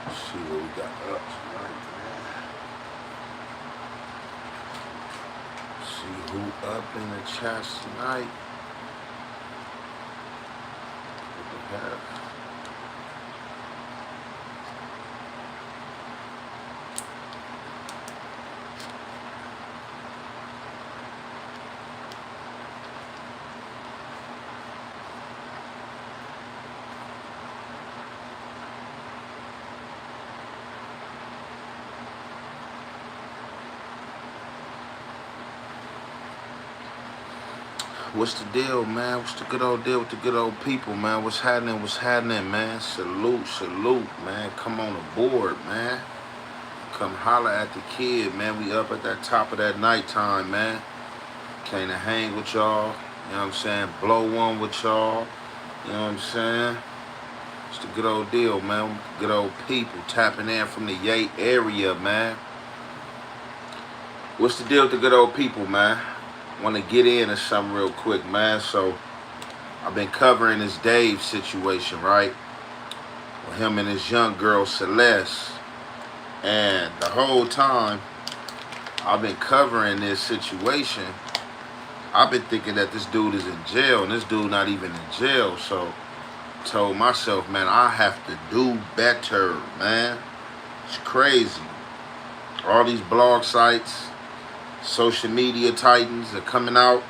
Let's see what we got up tonight, man. See who up in the chats tonight. What the heck? What's the deal, man? What's the good old deal with the good old people, man? What's happening? What's happening, man? Salute, salute, man. Come on aboard, man. Come holler at the kid, man. We up at that top of that nighttime, man. Came to hang with y'all. You know what I'm saying? Blow one with y'all. You know what I'm saying? It's the good old deal, man. Good old people tapping in from the Yate area, man. What's the deal with the good old people, man? Want to get into something real quick, man. So I've been covering this Dave situation, right? With him and his young girl Celeste. And the whole time I've been covering this situation, I've been thinking that this dude is in jail, and this dude not even in jail. So I told myself, man, I have to do better, man. It's crazy. All these blog sites, social media titans are coming out.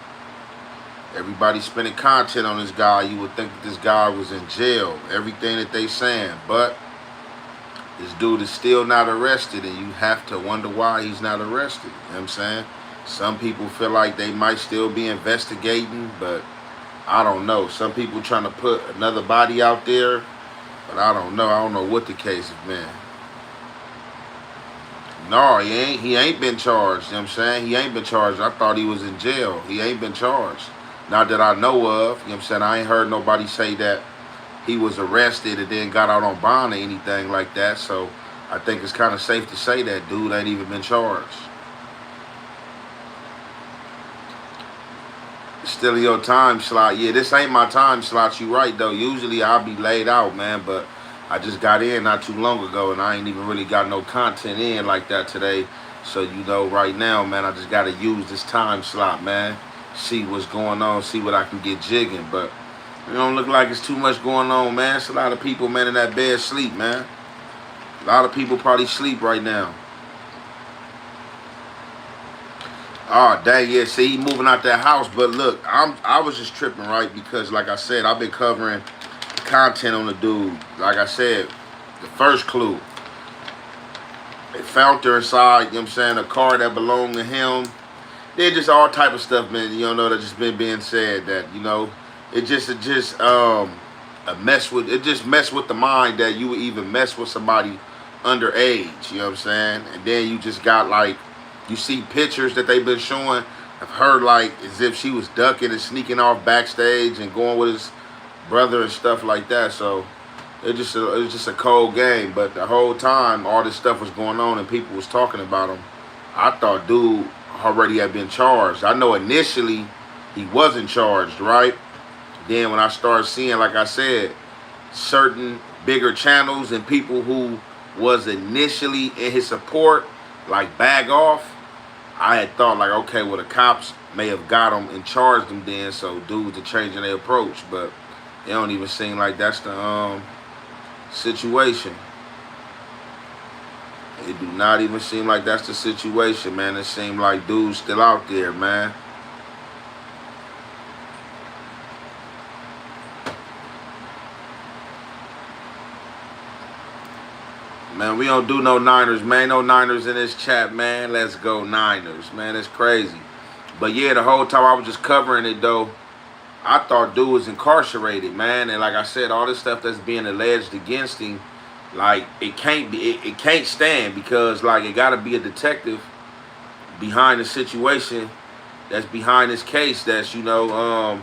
Everybody's spending content on this guy. You would think that this guy was in jail. Everything that they saying. But this dude is still not arrested, and you have to wonder why he's not arrested. You know what I'm saying? Some people feel like they might still be investigating, but I don't know. Some people trying to put another body out there, but I don't know. I don't know what the case has been. No, he ain't been charged, you know what I'm saying? He ain't been charged. I thought he was in jail. He ain't been charged. Not that I know of, you know what I'm saying? I ain't heard nobody say that he was arrested and then got out on bond or anything like that. So I think it's kind of safe to say that dude ain't even been charged. Still in your time slot. Yeah, this ain't my time slot. You right, though. Usually I'll be laid out, man, but I just got in not too long ago, and I ain't even really got no content in like that today. So, you know, right now, man, I just got to use this time slot, man. See what's going on, see what I can get jigging. But it don't look like it's too much going on, man. It's a lot of people, man, in that bed sleep, man. A lot of people probably sleep right now. Oh, dang, yeah, see, he moving out that house. But look, I was just tripping, right? Because, like I said, I've been covering content on the dude. Like I said, the first clue, they found her inside, you know what I'm saying, a car that belonged to him. Then just all type of stuff, man, you know, that just been being said that, you know, it just mess with the mind that you would even mess with somebody underage, you know what I'm saying? And then you just got, like, you see pictures that they've been showing of her, like, as if she was ducking and sneaking off backstage and going with his brother and stuff like that. So it was just a cold game. But the whole time all this stuff was going on and people was talking about him, I thought dude already had been charged. I know initially he wasn't charged, right? Then when I started seeing, like I said, certain bigger channels and people who was initially in his support, like, bag off, I had thought, like, okay, well, the cops may have got him and charged him then, so dudes are changing their approach. But it don't even seem like that's the situation. It do not even seem like that's the situation, man. It seems like dudes still out there, man. Man, we don't do no Niners, man. No Niners in this chat, man. Let's go Niners, man. It's crazy. But yeah, the whole time I was just covering it, though, I thought dude was incarcerated, man. And like I said, all this stuff that's being alleged against him, like, it can't stand, because, like, it got to be a detective behind the situation that's behind this case that's, you know,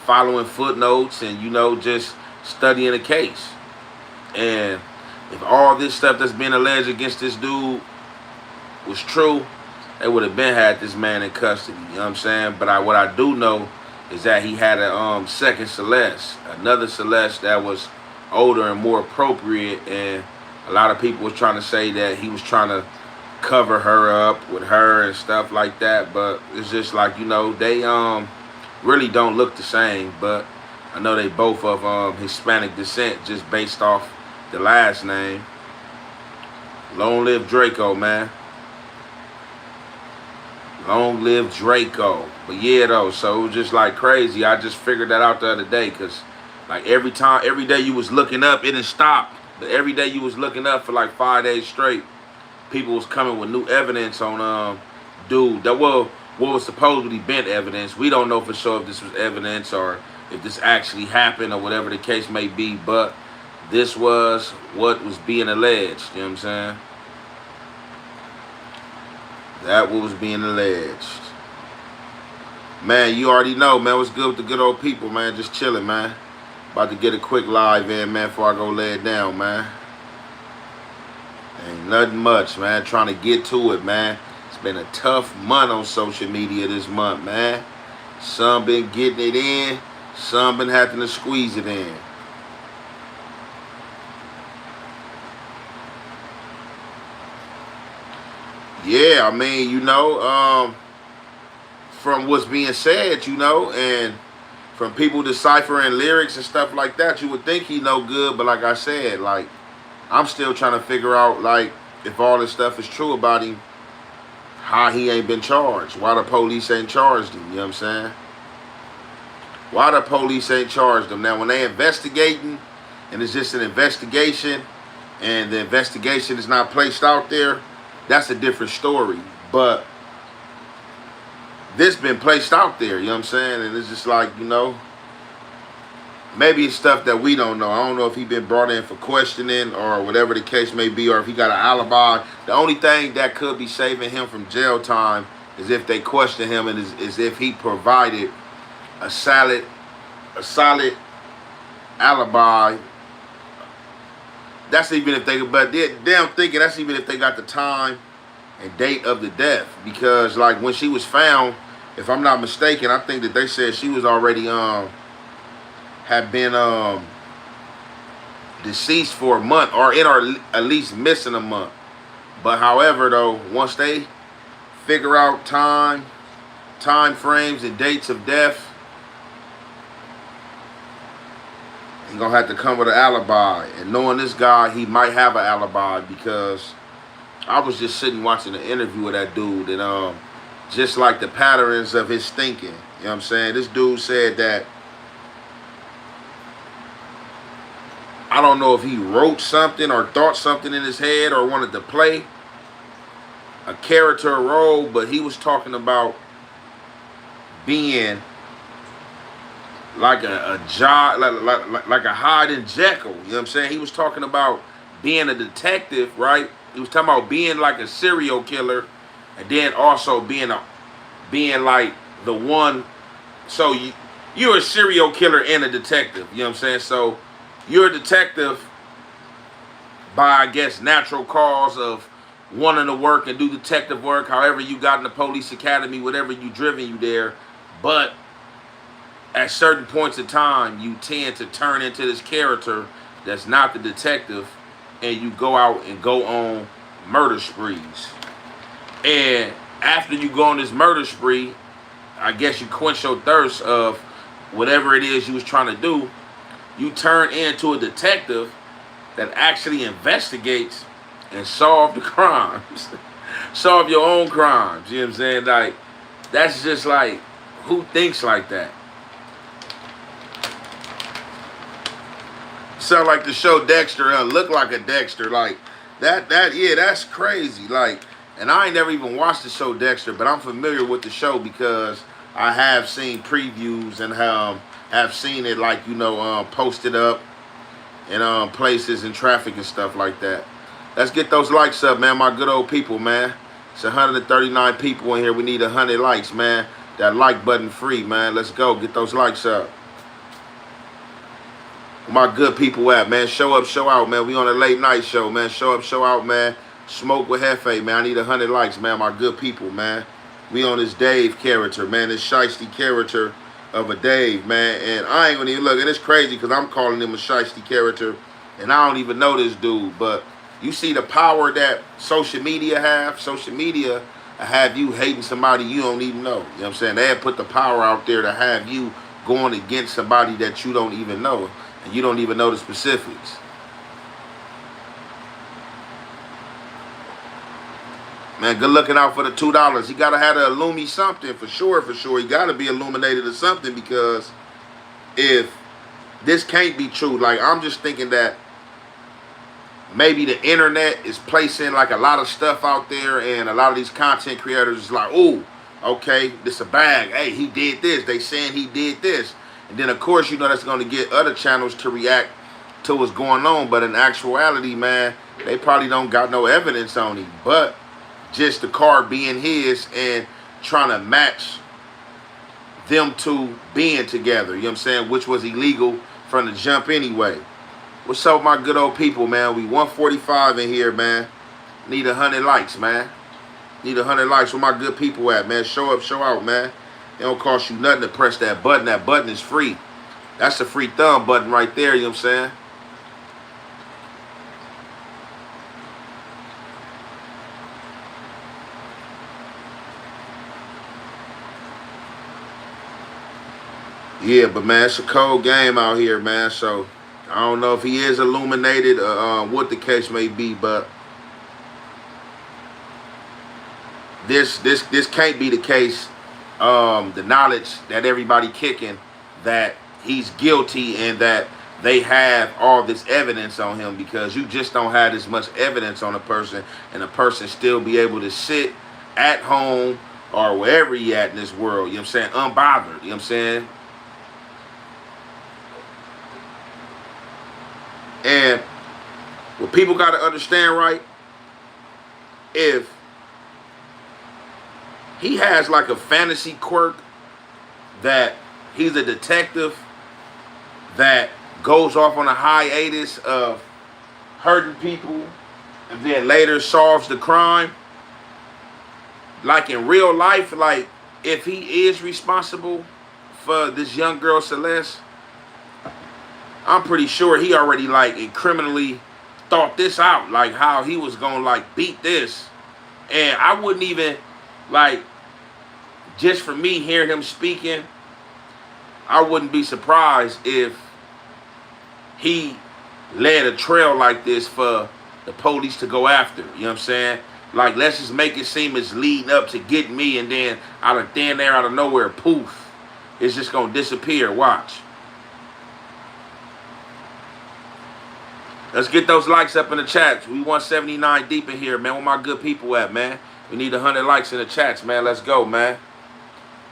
following footnotes and, you know, just studying the case. And if all this stuff that's being alleged against this dude was true, they would have been had this man in custody. You know what I'm saying? But what I do know is that he had a second Celeste, another Celeste that was older and more appropriate, and A lot of people was trying to say that he was trying to cover her up with her and stuff like that, but it's just like, you know, they really don't look the same, but I know they both of Hispanic descent just based off the last name. Long live Draco, man. Long live Draco. But yeah, though, so it was just like crazy. I just figured that out the other day, because like every day you was looking up, it didn't stop. But every day you was looking up for like 5 days straight, people was coming with new evidence on dude. That what was supposedly been evidence. We don't know for sure if this was evidence or if this actually happened or whatever the case may be, but this was what was being alleged. You know what I'm saying? That what was being alleged. Man, you already know, man. What's good with the good old people, man? Just chilling, man. About to get a quick live in, man, before I go lay it down, man. Ain't nothing much, man. Trying to get to it, man. It's been a tough month on social media this month, man. Some been getting it in. Some been having to squeeze it in. Yeah, I mean, you know, from what's being said, you know, and from people deciphering lyrics and stuff like that, you would think he no good, but like I said, like, I'm still trying to figure out, like, if all this stuff is true about him, how he ain't been charged, why the police ain't charged him, you know what I'm saying? Why the police ain't charged him? Now, when they investigating, and it's just an investigation, and the investigation is not placed out there, that's a different story. But this been placed out there, you know what I'm saying? And it's just like, you know, maybe it's stuff that we don't know. I don't know if he been brought in for questioning or whatever the case may be, or if he got an alibi. The only thing that could be saving him from jail time is if they question him, and is if he provided a solid alibi. That's even if they, but I'm thinking that's even if they got the time and date of the death, because like when she was found, if I'm not mistaken, I think that they said she was already had been deceased for a month, or at least missing a month. But however, though, once they figure out time frames and dates of death, he's gonna have to come with an alibi. And knowing this guy, he might have an alibi, because I was just sitting watching an interview with that dude, and just like the patterns of his thinking, you know what I'm saying? This dude said that, I don't know if he wrote something or thought something in his head or wanted to play a character role, but he was talking about being like a job, like a Hyde and Jekyll. You know what I'm saying? He was talking about being a detective, right? He was talking about being like a serial killer, and then also being like the one. So you're a serial killer and a detective. You know what I'm saying? So you're a detective by, I guess, natural cause of wanting to work and do detective work. However you got in the police academy, whatever you driven you there, but at certain points in time, you tend to turn into this character that's not the detective, and you go out and go on murder sprees. And after you go on this murder spree, I guess you quench your thirst of whatever it is you was trying to do. You turn into a detective that actually investigates and solve the crimes. Solve your own crimes. You know what I'm saying? Like, that's just like, who thinks like that? Sound like the show Dexter, look like a Dexter, like that, yeah, that's crazy. Like, and I ain't never even watched the show Dexter, but I'm familiar with the show because I have seen previews and have seen it, like, you know, posted up in places and traffic and stuff like that. Let's get those likes up, man, my good old people, man. It's 139 people in here. We need 100 likes, man. That like button free, man. Let's go, get those likes up. My good people at, man. Show up, show out, man. We on a late night show, man. Show up, show out, man. Smoke with Hefe, man. I need 100 likes, man. My good people, man. We on this Dave character, man. This shiesty character of a Dave, man. And I ain't gonna even look. And it's crazy because I'm calling him a shiesty character, and I don't even know this dude. But You see the power that social media have? Social media have you hating somebody you don't even know. You know what I'm saying? They have put the power out there to have you going against somebody that you don't even know. And you don't even know the specifics. Man, good looking out for the $2. He gotta have to illumine something for sure, for sure. He gotta be illuminated or something, because if this can't be true, like I'm just thinking that maybe the internet is placing like a lot of stuff out there, and a lot of these content creators is like, oh, okay, this a bag. Hey, he did this. They saying he did this. And then of course, you know, that's going to get other channels to react to what's going on. But in actuality, man, they probably don't got no evidence on him. But just the card being his and trying to match them two being together, you know what I'm saying, which was illegal from the jump anyway. What's up, my good old people, man? We 145 in here, man. Need 100 likes, man. Need 100 likes. Where my good people at, man? Show up, show out, man. It don't cost you nothing to press that button. That button is free. That's the free thumb button right there, you know what I'm saying? Yeah, but man, it's a cold game out here, man. So I don't know if he is illuminated, what the case may be, but this can't be the case. The knowledge that everybody kicking that he's guilty and that they have all this evidence on him, because you just don't have this much evidence on a person and a person still be able to sit at home or wherever he at in this world, you know what I'm saying, unbothered, you know what I'm saying? And what people got to understand, right, if he has like a fantasy quirk that he's a detective that goes off on a hiatus of hurting people and then later solves the crime, like in real life, like if he is responsible for this young girl Celeste, I'm pretty sure he already like criminally thought this out, like how he was gonna like beat this. And I wouldn't even, like, just for me hearing him speaking, I wouldn't be surprised if he led a trail like this for the police to go after. You know what I'm saying? Like, let's just make it seem it's leading up to getting me, and then out of thin air, out of nowhere, poof, it's just gonna disappear. Watch. Let's get those likes up in the chats. We 179 deep in here, man. Where my good people at, man? We need 100 likes in the chats, man. Let's go, man.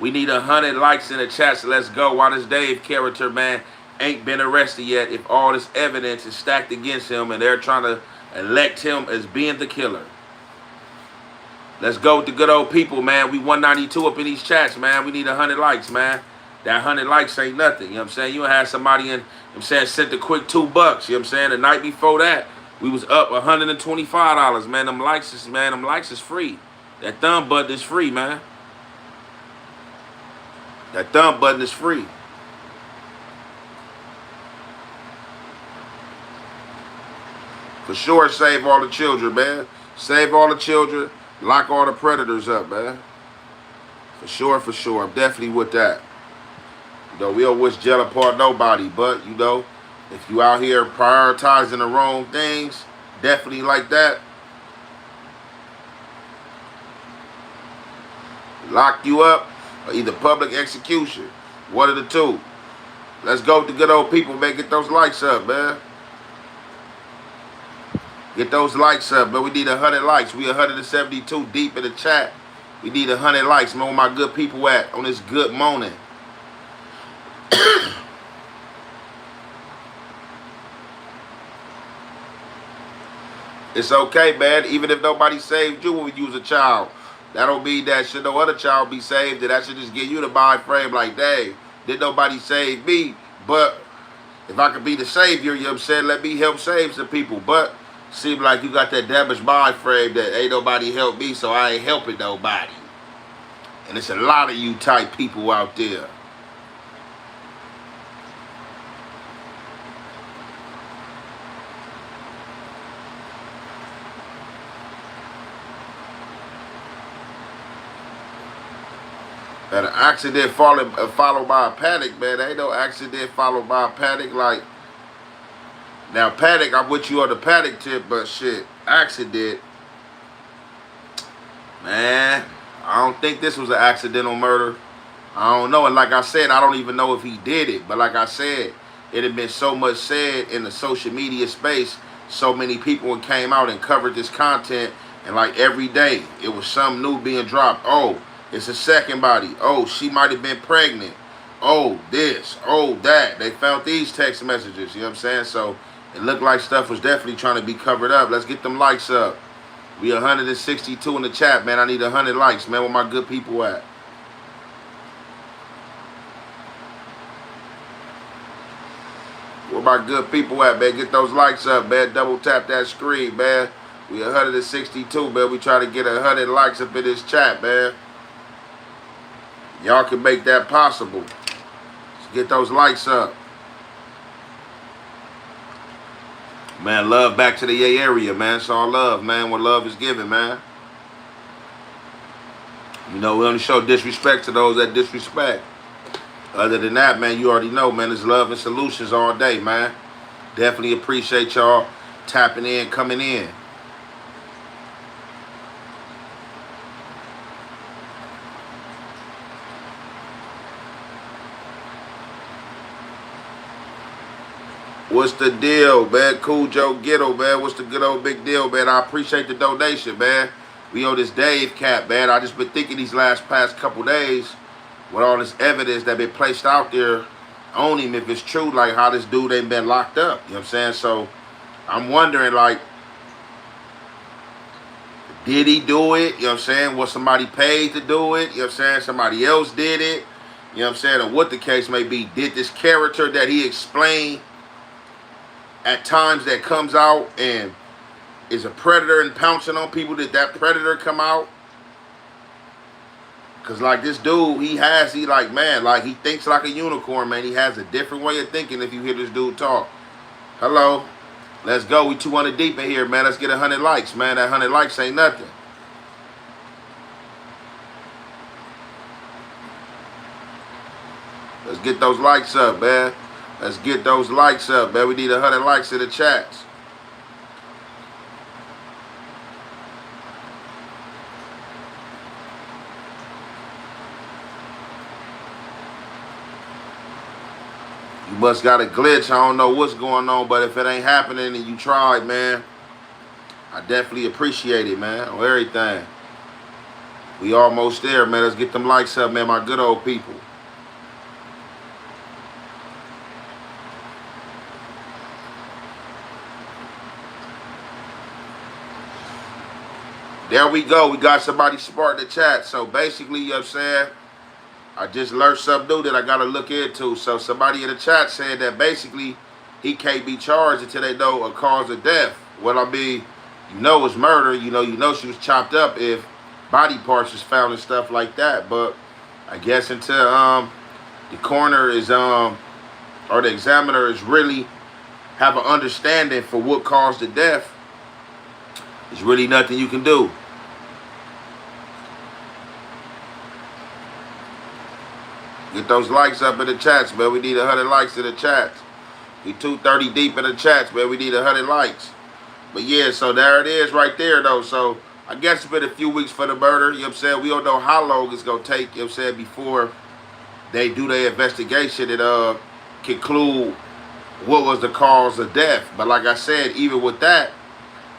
We need 100 likes in the chats. Let's go. Why this Dave character, man, ain't been arrested yet if all this evidence is stacked against him and they're trying to elect him as being the killer? Let's go with the good old people, man. We 192 up in these chats, man. We need 100 likes, man. That 100 likes ain't nothing, you know what I'm saying? You have somebody in, you know what I'm saying, sent a quick $2, you know what I'm saying? The night before that, we was up $125, man. Them likes is free. That thumb button is free, man. That thumb button is free. For sure, save all the children, man. Save all the children. Lock all the predators up, man. For sure, for sure. I'm definitely with that. You know, we don't wish jail upon nobody, but, you know, if you out here prioritizing the wrong things, definitely like that, lock you up or either public execution. One of the two. Let's go with the good old people, man. Get those likes up, man. Get those likes up, man. We need 100 likes. We 172 deep in the chat. We need 100 likes, man. Where my good people at on this good morning? It's okay, man. Even if nobody saved you when you was a child, that don't mean that should no other child be saved. That should just give you the mind frame like, dang, did nobody save me? But if I could be the savior, you know what I'm saying, let me help save some people. But seem like you got that damaged mind frame that ain't nobody help me, so I ain't helping nobody. And it's a lot of you type people out there. An accident followed by a panic, man. Ain't no accident followed by a panic. Like, now panic, I'm with you on the panic tip, but shit, accident, man, I don't think this was an accidental murder. I don't know. And like I said, I don't even know if he did it. But like I said, it had been so much said in the social media space. So many people came out and covered this content. And like every day, it was something new being dropped. Oh, it's a second body. Oh, she might have been pregnant. Oh, this. Oh, that. They found these text messages. You know what I'm saying? So it looked like stuff was definitely trying to be covered up. Let's get them likes up. We 162 in the chat, man. I need 100 likes, man. Where my good people at? Where my good people at, man? Get those likes up, man. Double tap that screen, man. We 162, man. We try to get 100 likes up in this chat, man. Y'all can make that possible. Let's get those likes up. Man, love back to the Yay area, man. It's all love, man. What love is given, man. You know, we only show disrespect to those that disrespect. Other than that, man, you already know, man, it's love and solutions all day, man. Definitely appreciate y'all tapping in, coming in. What's the deal, man? Cool Joe Ghetto, man. What's the good old big deal, man? I appreciate the donation, man. We on this Dave cap, man. I just been thinking these past couple days with all this evidence that been placed out there on him, if it's true, like how this dude ain't been locked up. You know what I'm saying? So I'm wondering, like, did he do it? You know what I'm saying? Was somebody paid to do it? You know what I'm saying? Somebody else did it? You know what I'm saying? Or what the case may be. Did this character that he explained at times that comes out and is a predator and pouncing on people, did that predator come out? Because like this dude, he like, man, like he thinks like a unicorn, man. He has a different way of thinking if you hear this dude talk. Hello. Let's go. We 200 deep in here, man. Let's get 100 likes, man. That 100 likes ain't nothing. Let's get those likes up, man. Let's get those likes up, man. We need 100 likes in the chats. You must got a glitch. I don't know what's going on, but if it ain't happening and you tried, man, I definitely appreciate it, man, on everything. We almost there, man. Let's get them likes up, man, my good old people. There we go. We got somebody smart in the chat. So basically, you know what I'm saying, I just learned something new that I got to look into. So somebody in the chat said that basically he can't be charged until they know a cause of death. Well, I mean, you know it's murder. You know she was chopped up if body parts was found and stuff like that. But I guess until the coroner is or the examiner is really have an understanding for what caused the death, there's really nothing you can do. Get those likes up in the chats, man. We need 100 likes in the chats. We 230 deep in the chats, man. We need 100 likes. But yeah, so there it is right there, though. So I guess it's been a few weeks for the murder. You know what I'm saying? We don't know how long it's going to take, you know what I'm saying, before they do their investigation and conclude what was the cause of death. But like I said, even with that,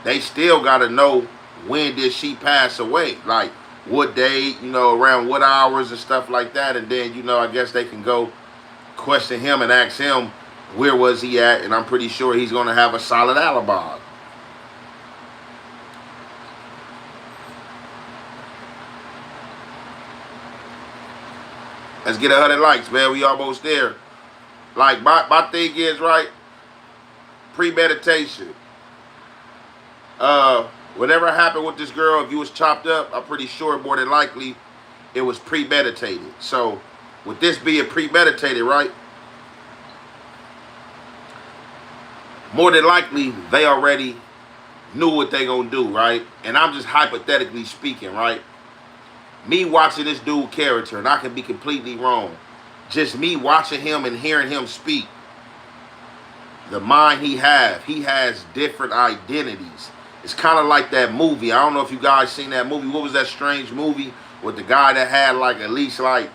they still got to know when did she pass away. Like, what date, you know, around what hours and stuff like that. And then, you know, I guess they can go question him and ask him where was he at. And I'm pretty sure he's going to have a solid alibi. Let's get 100 likes, man. We almost there. Like, my thing is, right, premeditation. Whatever happened with this girl, if you was chopped up, I'm pretty sure more than likely it was premeditated. So with this being premeditated, right, more than likely they already knew what they gonna do, right? And I'm just hypothetically speaking, right? Me watching this dude character, and I can be completely wrong. Just me watching him and hearing him speak. The mind he has different identities. It's kind of like that movie. I don't know if you guys seen that movie. What was that strange movie with the guy that had like at least like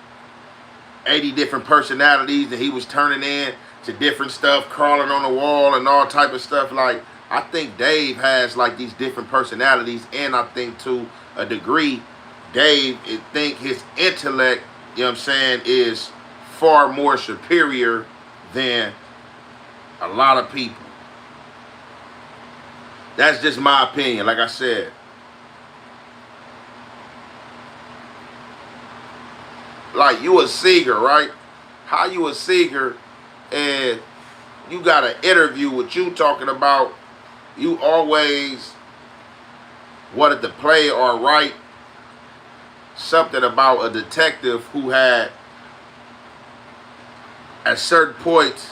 80 different personalities, and he was turning in to different stuff, crawling on the wall and all type of stuff. Like, I think Dave has like these different personalities, and I think to a degree, Dave, I think his intellect, you know what I'm saying, is far more superior than a lot of people. That's just my opinion, like I said. Like, you a singer, right? How you a singer and you got an interview with you talking about you always wanted to play or write something about a detective who had at certain points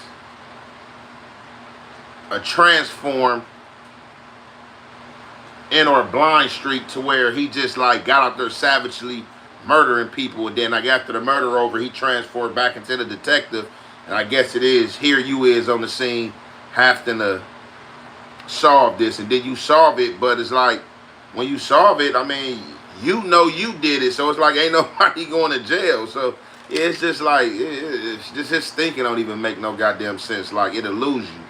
a transform in or blind streak to where he just like got out there savagely murdering people, and then like after the murder over, he transformed back into the detective. And I guess it is here you is on the scene having to solve this, and then you solve it, but it's like when you solve it, I mean, you know you did it, so it's like ain't nobody going to jail. So it's just like it's just his thinking don't even make no goddamn sense. Like, it'll lose you.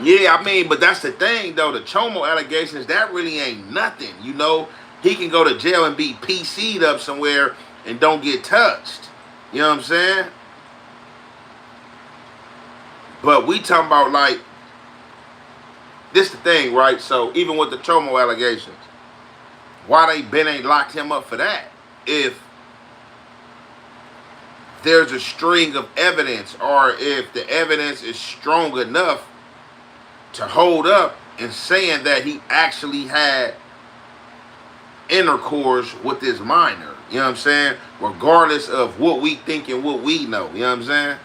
Yeah, I mean, but that's the thing, though. The Chomo allegations, that really ain't nothing. You know, he can go to jail and be PC'd up somewhere and don't get touched. You know what I'm saying? But we talking about, like, this the thing, right? So, even with the Chomo allegations, why they ain't locked him up for that? If there's a string of evidence, or if the evidence is strong enough to hold up and saying that he actually had intercourse with this minor. You know what I'm saying? Regardless of what we think and what we know. You know what I'm saying?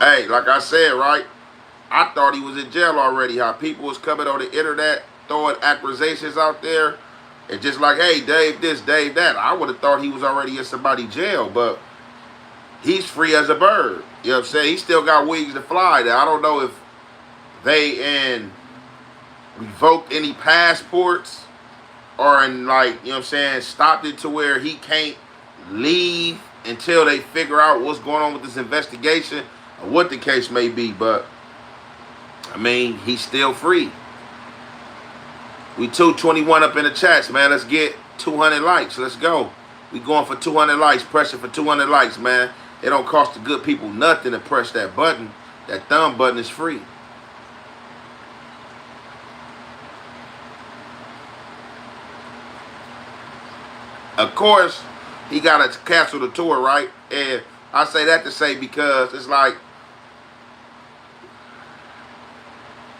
Hey, like I said, right? I thought he was in jail already. How people was coming on the internet throwing accusations out there. And just like, hey, Dave this, Dave that. I would have thought he was already in somebody's jail, but he's free as a bird. You know what I'm saying? He still got wings to fly. Now, I don't know if they revoked any passports or like, you know what I'm saying, stopped it to where he can't leave until they figure out what's going on with this investigation or what the case may be. But, I mean, he's still free. We 221 up in the chats, man. Let's get 200 likes. Let's go. We going for 200 likes. Pressure for 200 likes, man. It don't cost the good people nothing to press that button. That thumb button is free. Of course, he got to cancel the tour, right? And I say that to say because it's like,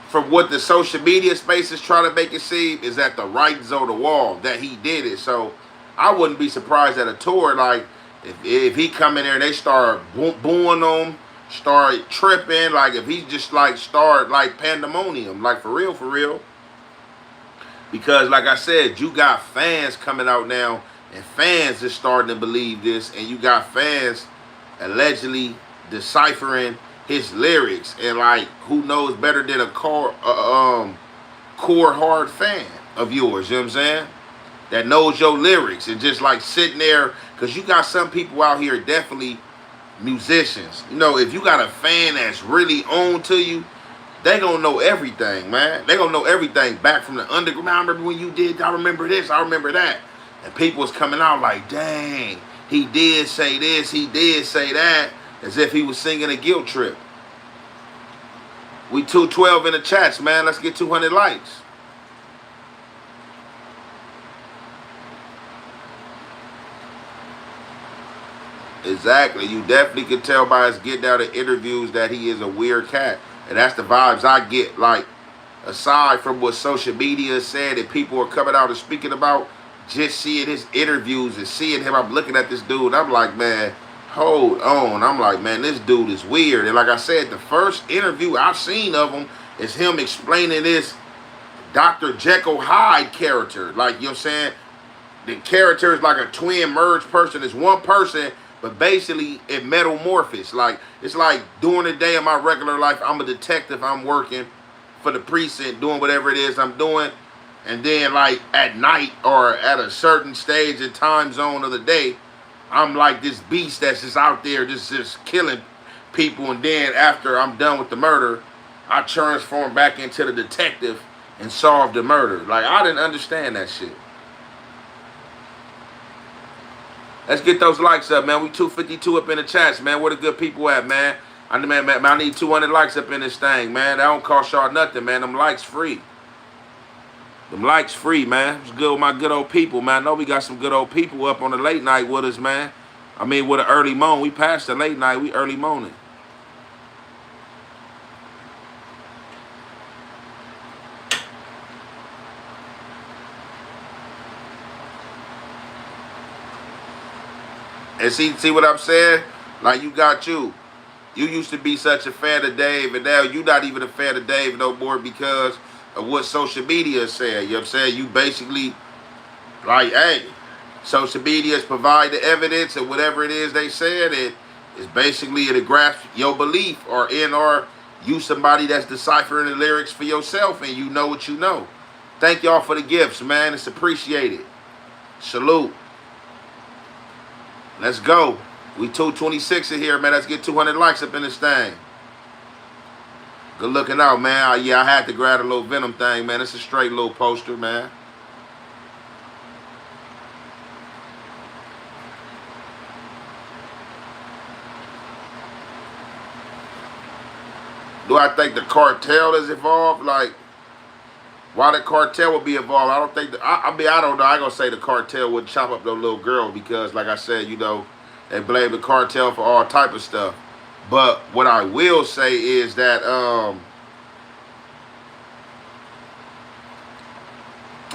from what the social media space is trying to make it seem, is that the writing's on the wall that he did it. So I wouldn't be surprised at a tour, like, if he come in there and they start booing him, start tripping, like if he just like start like pandemonium, like for real. Because like I said, you got fans coming out now, and fans is starting to believe this, and you got fans allegedly deciphering his lyrics, and like, who knows better than a core hard fan of yours, you know what I'm saying? That knows your lyrics and just like sitting there, because you got some people out here, definitely musicians. You know, if you got a fan that's really on to you, they gonna know everything, man. They gonna know everything back from the underground. I remember when you did, I remember this, I remember that. And people was coming out like, dang, he did say this, he did say that, as if he was singing a guilt trip. We 212 in the chats, man. Let's get 200 likes. Exactly. You definitely can tell by his getting out of interviews that he is a weird cat. And that's the vibes I get. Like, aside from what social media said and people are coming out and speaking about, just seeing his interviews and seeing him, I'm looking at this dude, I'm like, man, Hold on. I'm like, man, this dude is weird. And like I said, the first interview I've seen of him is him explaining this Dr. Jekyll Hyde character. Like, you know what I'm saying? The character is like a twin merged person. It's one person, but basically it metamorphoses. Like, it's like during the day of my regular life, I'm a detective. I'm working for the precinct, doing whatever it is I'm doing. And then like at night or at a certain stage and time zone of the day, I'm like this beast that's just out there just killing people. And then after I'm done with the murder, I transform back into the detective and solve the murder. Like, I didn't understand that shit. Let's get those likes up, man. We 252 up in the chats, man. Where the good people at, man? I need 200 likes up in this thing, man. That don't cost y'all nothing, man. Them likes free. Them likes free, man. It's good with my good old people, man. I know we got some good old people up on the late night with us, man. I mean, with an early morning. We passed the late night. We early morning. And see what I'm saying? Like, you got you. You used to be such a fan of Dave, and now you're not even a fan of Dave no more because of what social media said. You know what I'm saying? You basically, like, hey, social media provide the evidence and whatever it is they said, it is basically to grasp your belief or you somebody that's deciphering the lyrics for yourself and you know what you know. Thank y'all for the gifts, man. It's appreciated. Salute. Let's go. We 226 in here, man. Let's get 200 likes up in this thing. Good looking out, man. Yeah, I had to grab a little Venom thing, man. It's a straight little poster, man. Do I think the cartel is involved? Like, why the cartel would be involved? I don't think. I don't know. I ain't gonna say the cartel would chop up those little girl because, like I said, you know, they blame the cartel for all type of stuff. But what I will say is that I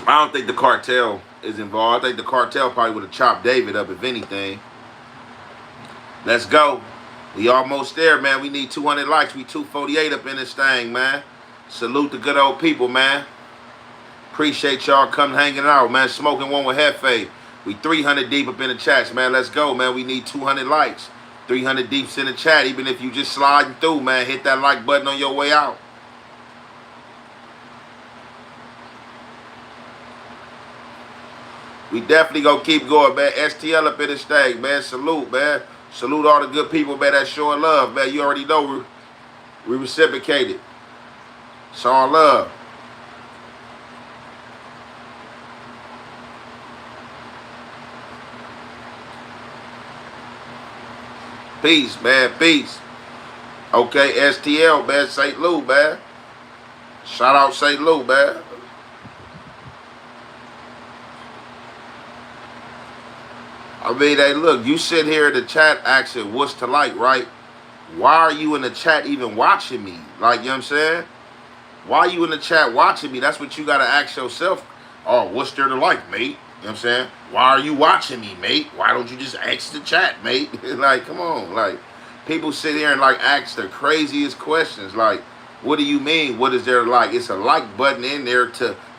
don't think the cartel is involved. I think the cartel probably would have chopped David up if anything. Let's go. We almost there, man. We need 200 likes. We 248 up in this thing, man. Salute the good old people, man. Appreciate y'all coming hanging out, man. Smoking one with Hefe. We 300 deep up in the chats, man. Let's go, man. We need 200 likes. 300 deeps in the chat. Even if you just sliding through, man, hit that like button on your way out. We definitely gonna keep going, man. STL up in this thing, man. Salute, man. Salute all the good people, man, that's showing love, man. You already know we reciprocated. It's all love. Peace, man. Peace. Okay, STL, man. St. Louis, man. Shout out St. Louis, man. I mean, hey, look, you sit here in the chat asking what's to like, right? Why are you in the chat even watching me? Like, you know what I'm saying? Why are you in the chat watching me? That's what you got to ask yourself. Oh, what's there to like, mate? You know what I'm saying? Why are you watching me, mate? Why don't you just ask the chat, mate? Like, come on. Like, people sit here and, like, ask the craziest questions. Like, what do you mean? What is there to like? It's a like button in there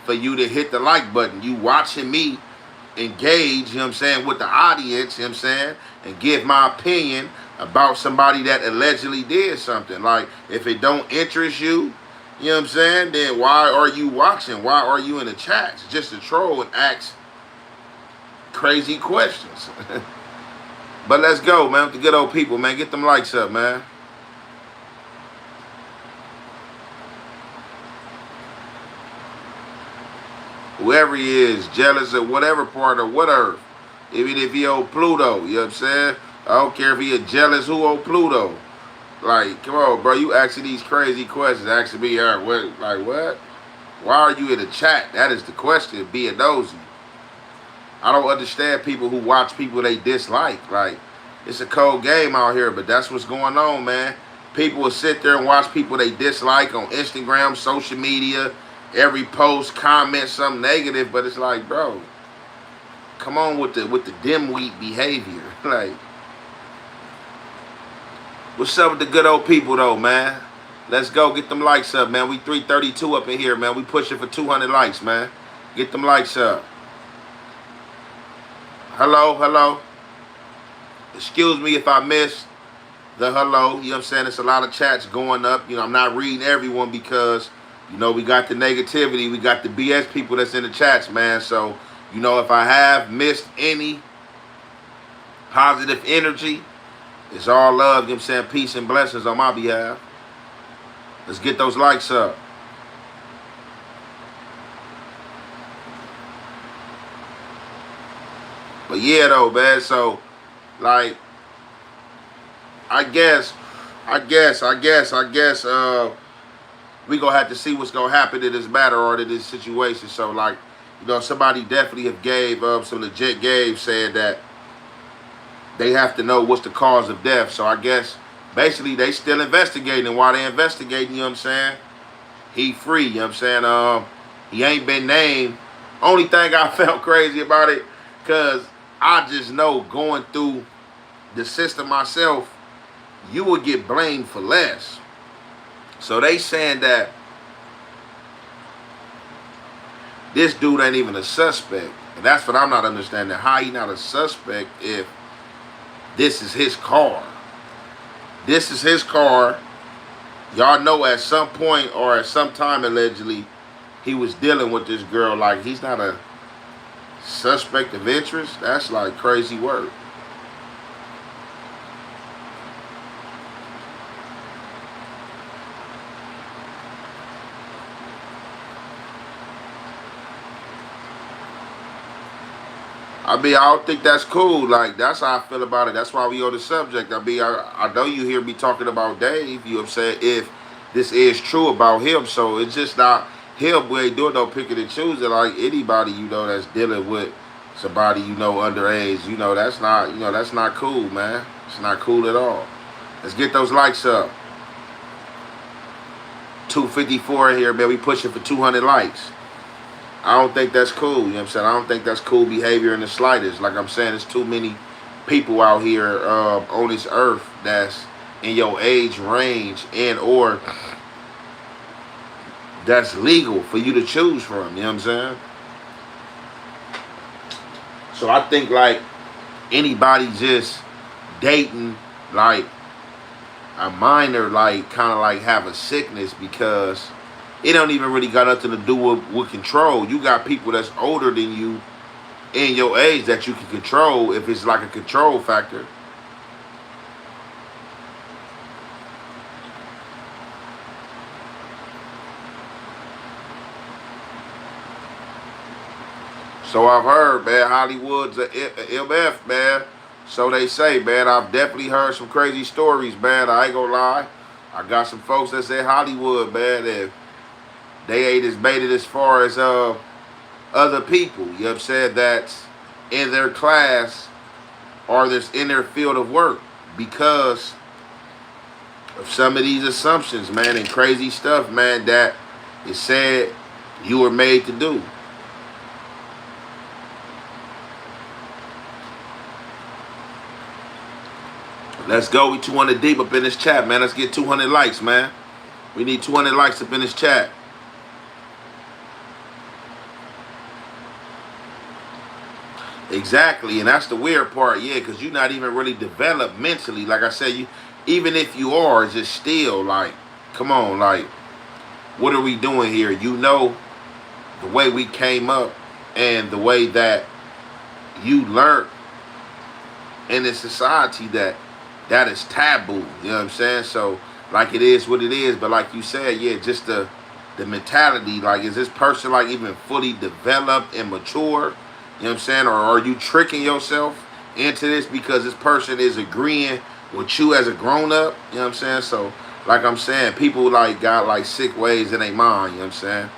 for you to hit the like button. You watching me engage, you know what I'm saying, with the audience, you know what I'm saying, and give my opinion about somebody that allegedly did something. Like, if it don't interest you, you know what I'm saying, then why are you watching? Why are you in the chats? Just to troll and ask crazy questions. But let's go, man, with the good old people, man. Get them likes up, man. Whoever he is, jealous of whatever part of what earth. Even if he owe Pluto, you know what I'm saying? I don't care if he a jealous who owe Pluto. Like, come on, bro. You asking these crazy questions. Asking me, what? Like, what? Why are you in the chat? That is the question, being nosy. I don't understand people who watch people they dislike. Like, it's a cold game out here, but that's what's going on, man. People will sit there and watch people they dislike on Instagram, social media. Every post, comment something negative, but it's like, bro, come on with the dimwit behavior. Like, What's up with the good old people though, man? Let's go get them likes up, man. We 332 up in here, man. We pushing for 200 likes, man. Get them likes up. Hello, hello. Excuse me if I missed the hello. You know what I'm saying? It's a lot of chats going up. You know, I'm not reading everyone because, you know, we got the negativity. We got the BS people that's in the chats, man. So, you know, if I have missed any positive energy, it's all love. You know what I'm saying? Peace and blessings on my behalf. Let's get those likes up. But yeah, though, man. So, like, I guess, we gonna have to see what's gonna happen to this matter or to this situation. So, like, you know, somebody definitely have gave some legit saying that they have to know what's the cause of death. So I guess basically they still investigating, and while they investigating, you know what I'm saying, he free, you know what I'm saying? He ain't been named. Only thing I felt crazy about it, cause I just know going through the system myself, you would get blamed for less. So they saying that this dude ain't even a suspect. And that's what I'm not understanding. How he not a suspect if this is his car? This is his car. Y'all know at some point or at some time allegedly he was dealing with this girl. Like, he's not a suspect of interest. That's like crazy work. I mean, I don't think that's cool. Like, that's how I feel about it. That's why we on the subject. I mean, I know you hear me talking about Dave, you know what I'm saying, if this is true about him. So it's just not him. We ain't doing no picking and choosing. Like, anybody, you know, that's dealing with somebody, you know, underage, you know, that's not cool, man. It's not cool at all. Let's get those likes up. 254 in here, man. We pushing for 200 likes. I don't think that's cool, you know what I'm saying? I don't think that's cool behavior in the slightest. Like I'm saying, there's too many people out here on this earth that's in your age range and or that's legal for you to choose from, you know what I'm saying? So I think, like, anybody just dating, like, a minor, like, kind of like have a sickness, because it don't even really got nothing to do with control. You got people that's older than you in your age that you can control if it's like a control factor. So I've heard, man, Hollywood's a MF, man. So they say, man. I've definitely heard some crazy stories, man. I ain't gonna lie. I got some folks that say Hollywood, man, that they ain't as made it as far as other people, you know what I'm saying, that's in their class or that's in their field of work because of some of these assumptions, man, and crazy stuff, man, that is said you were made to do. Let's go. We 200 deep up in this chat, man. Let's get 200 likes, man. We need 200 likes up in this chat. Exactly, and that's the weird part, yeah, because you're not even really developed mentally. Like I said, you, even if you are, it's just still like, come on, like, what are we doing here? You know, the way we came up and the way that you learned in this society that is taboo, you know what I'm saying? So, like, it is what it is, but like you said, yeah, just the mentality, like, is this person, like, even fully developed and mature? You know what I'm saying? Or are you tricking yourself into this because this person is agreeing with you as a grown-up? You know what I'm saying? So, like I'm saying, people, like, got, like, sick ways in their mind. You know what I'm saying?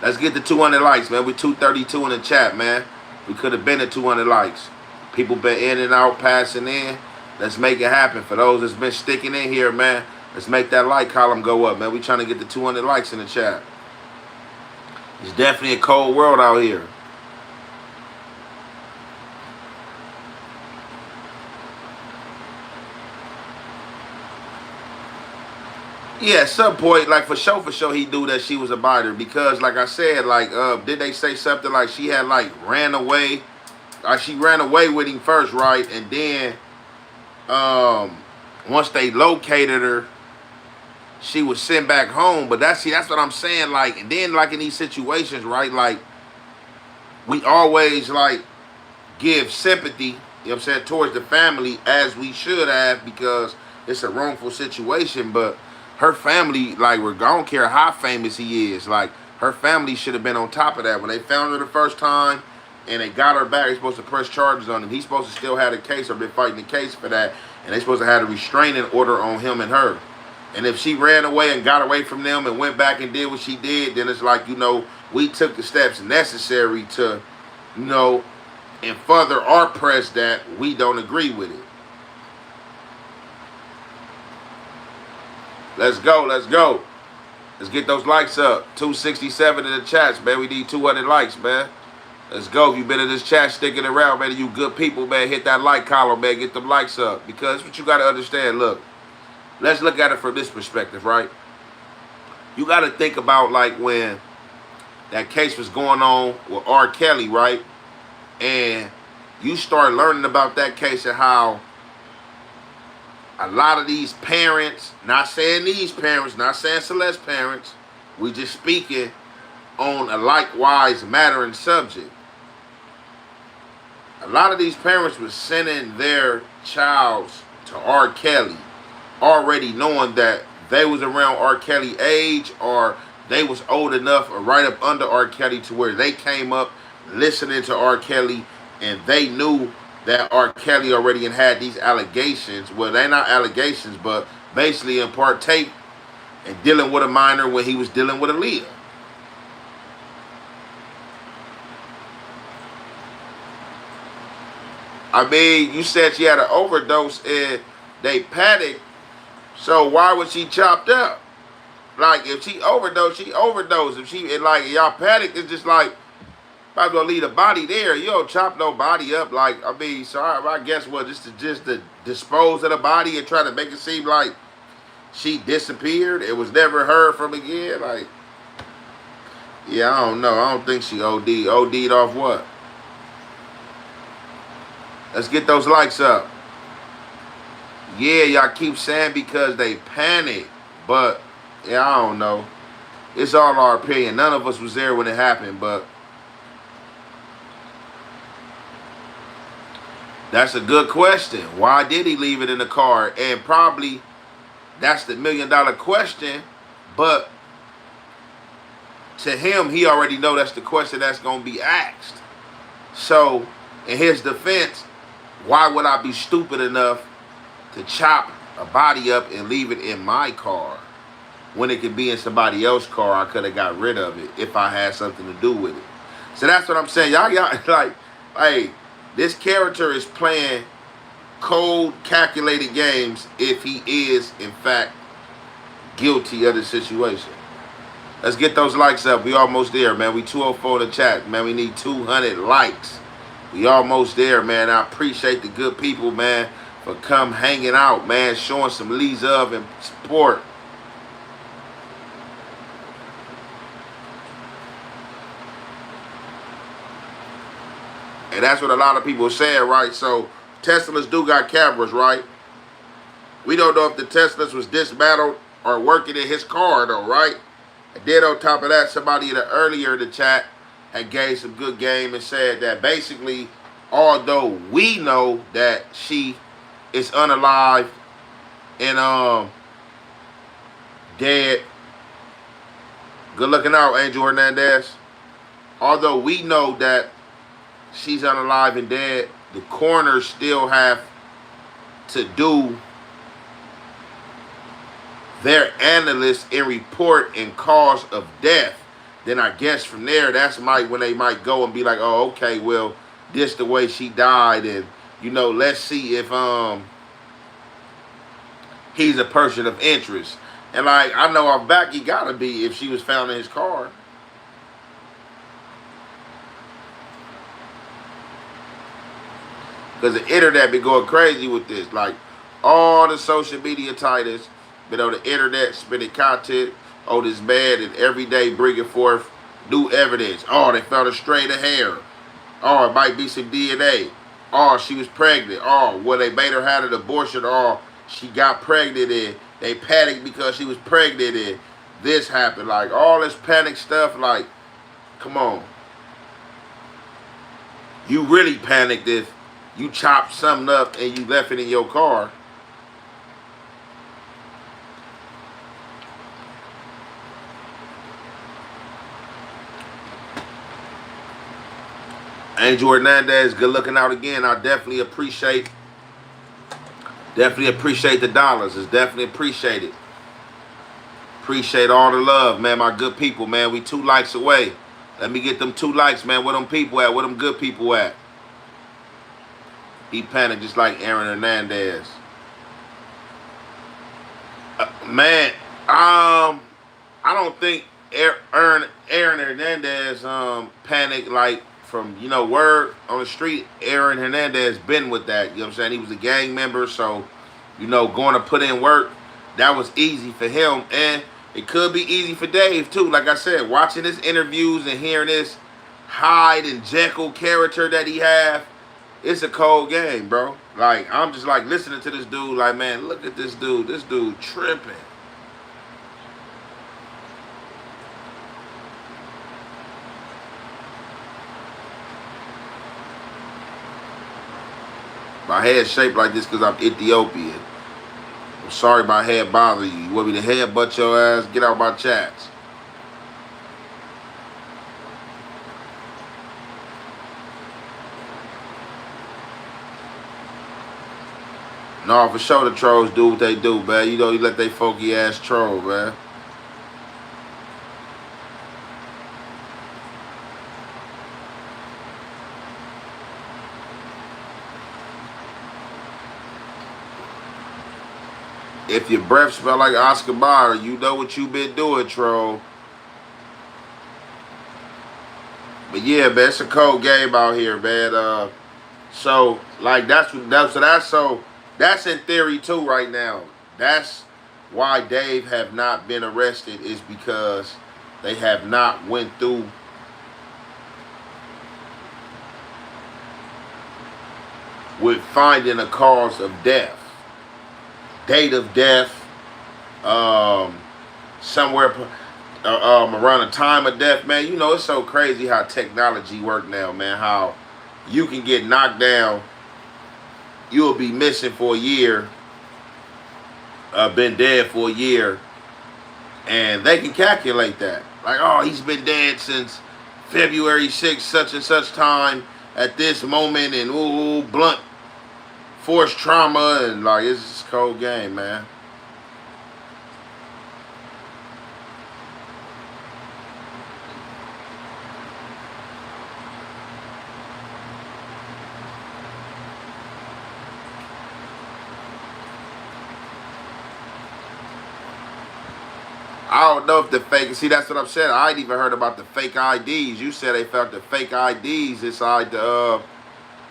Let's get the 200 likes, man. We 232 in the chat, man. We could have been at 200 likes. People been in and out, passing in. Let's make it happen. For those that's been sticking in here, man, let's make that like column go up, man. We trying to get the 200 likes in the chat. It's definitely a cold world out here. Yeah, at some point, like for sure, he knew that she was a biter because, like I said, like, did they say something like she had like ran away? Like she ran away with him first, right? And then, um, once they located her, she was sent back home. But that's what I'm saying. Like, and then like in these situations, right? Like, we always like give sympathy, you know what I'm saying, towards the family as we should have because it's a wrongful situation. But her family, like, I don't care how famous he is, like, her family should have been on top of that. When they found her the first time and they got her back, they're supposed to press charges on him. He's supposed to still have a case or been fighting the case for that. And they're supposed to have a restraining order on him and her. And if she ran away and got away from them and went back and did what she did, then it's like, we took the steps necessary to, you know, and further our press that we don't agree with it. Let's go, let's go. Let's get those likes up. 267 in the chats, man. We need 200 likes, man. Let's go. If you've been in this chat sticking around, man, you good people, man, hit that like column, man. Get them likes up. Because what you got to understand, look, let's look at it from this perspective, right? You got to think about, like, when that case was going on with R. Kelly, right? And you start learning about that case and how a lot of these parents, not saying these parents, not saying Celeste parents, we just speaking on a likewise mattering subject. A lot of these parents were sending their childs to R. Kelly, already knowing that they was around R. Kelly age or they was old enough or right up under R. Kelly to where they came up listening to R. Kelly and they knew that R. Kelly already had these allegations. Well, they're not allegations, but basically in partake and dealing with a minor when he was dealing with Aaliyah. I mean, you said she had an overdose and they panicked, so why was she chopped up? Like, if she overdosed, she overdosed. If she, and like, y'all panicked, it's just like, might as well leave the body there. You don't chop no body up. Like, I mean, so I guess what, just to dispose of the body and try to make it seem like she disappeared. It was never heard from again. Like, yeah, I don't know. I don't think she OD'd. OD'd off what? Let's get those likes up. Yeah, y'all keep saying because they panicked. But, yeah, I don't know. It's all our opinion. None of us was there when it happened, but that's a good question. Why did he leave it in the car? And probably that's the $1 million question. But to him, he already know that's the question that's going to be asked. So, in his defense, why would I be stupid enough to chop a body up and leave it in my car when it could be in somebody else's car? I could have got rid of it if I had something to do with it. So that's what I'm saying. Y'all like, hey, this character is playing cold, calculated games if he is, in fact, guilty of the situation. Let's get those likes up. We almost there, man. We 204 in the chat, man. We need 200 likes. We almost there, man. I appreciate the good people, man, for come hanging out, man, showing some leads of and support. And that's what a lot of people are saying, right? So Teslas do got cameras, right? We don't know if the Teslas was dismantled or working in his car, though, right? And then on top of that, somebody earlier in the chat had gave some good game and said that basically, although we know that she is unalive and dead, good looking out, Angel Hernandez. Although we know that she's unalive and dead, the coroner still have to do their analysis and report and cause of death. Then I guess from there, that's when they might go and be like, oh, okay, well, this the way she died, and let's see if he's a person of interest. And like, I know off back he gotta be if she was found in his car. Because the internet be going crazy with this. Like, all the social media titles been on the internet spinning content on this man, and every day bringing forth new evidence. Oh, they found a strand of hair. Oh, it might be some DNA. Oh, she was pregnant. Oh, well, they made her have an abortion. Oh, she got pregnant and they panicked because she was pregnant and this happened. Like, all this panic stuff, like, come on. You really panicked if you chopped something up and you left it in your car. Angel Hernandez, good looking out again. I definitely appreciate the dollars. It's definitely appreciated. Appreciate all the love, man. My good people, man. We 2 likes away. Let me get them 2 likes, man. Where them people at? Where them good people at? He panicked just like Aaron Hernandez. Man, I don't think Aaron Hernandez panicked like from, you know, word on the street. Aaron Hernandez been with that. You know what I'm saying? He was a gang member, so, you know, going to put in work, that was easy for him. And it could be easy for Dave, too. Like I said, watching his interviews and hearing this Hyde and Jekyll character that he have, it's a cold game, bro. Like, I'm just, like, listening to this dude, like, man, look at this dude. This dude tripping. My head shaped like this because I'm Ethiopian. I'm sorry my head bothers you. You want me to headbutt your ass? Get out my chats. No, for sure the trolls do what they do, man. You know, you let they folky ass troll, man. If your breath smell like Oscar Mayer, you know what you been doing, troll. But yeah, man, it's a cold game out here, man. So like that's in theory too right now. That's why Dave have not been arrested, is because they have not went through with finding a cause of death. Date of death, somewhere around the time of death, man. You know, it's so crazy how technology work now, man. How you can get knocked down, you'll be missing for a year, been dead for a year, and they can calculate that. Like, oh, he's been dead since February 6th, such and such time, at this moment, and ooh, blunt force trauma, and like, it's just a cold game, man. I don't know if the fake, see, that's what I'm saying. I ain't even heard about the fake IDs. You said they found the fake IDs inside the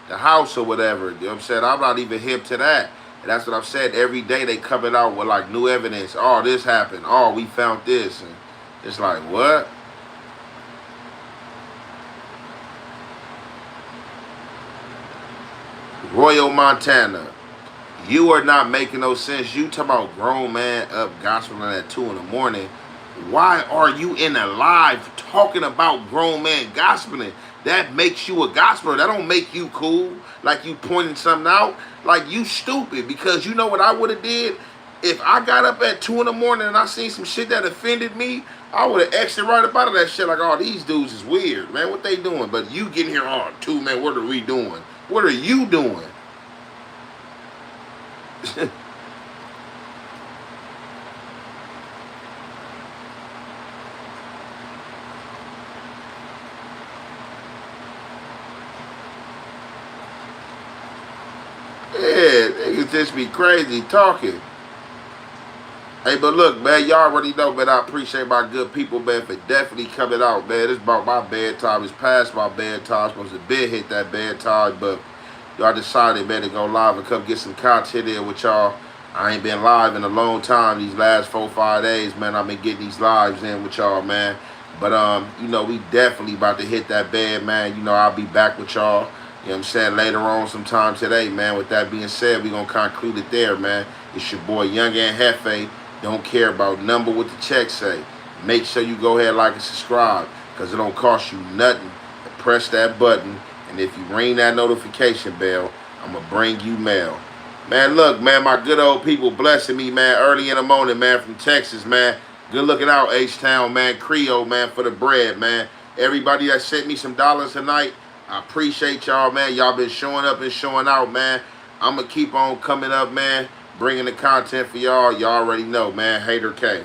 house or whatever. You know what I'm saying? I'm not even hip to that. And that's what I've said. Every day they coming out with like new evidence. Oh, this happened. Oh, we found this. And it's like, what? Royal Montana. You are not making no sense. You talking about grown man up gospeling at 2 in the morning. Why are you in a live talking about grown man gospeling? That makes you a gospeler. That don't make you cool. Like you pointing something out. Like you stupid. Because you know what I would have did? If I got up at 2 in the morning and I seen some shit that offended me, I would have exited right up out of that shit. Like, oh, these dudes is weird, man. What they doing? But you getting here, oh, 2, man, what are we doing? What are you doing? Yeah, niggas just be crazy talking. Hey, but look, man, y'all already know, man, I appreciate my good people, man, for definitely coming out, man. It's about my bedtime. It's past my bedtime. Supposed to be hit that bedtime, but y'all decided, man, to go live and come get some content in with y'all. I ain't been live in a long time. These last 4-5 days, man, I've been getting these lives in with y'all, man. But you know, we definitely about to hit that bed, man. You know, I'll be back with y'all. You know what I'm saying, later on sometime today, man. With that being said, we gonna conclude it there, man. It's your boy Young and Hefe. Don't care about number what the check say. Make sure you go ahead, like and subscribe, because it don't cost you nothing to press that button. And if you ring that notification bell, I'm gonna bring you mail. Man, look, man, my good old people blessing me, man, early in the morning, man, from Texas, man. Good looking out, H-Town, man, Creole, man, for the bread, man. Everybody that sent me some dollars tonight, I appreciate y'all, man. Y'all been showing up and showing out, man. I'm going to keep on coming up, man, bringing the content for y'all. Y'all already know, man. Hater K.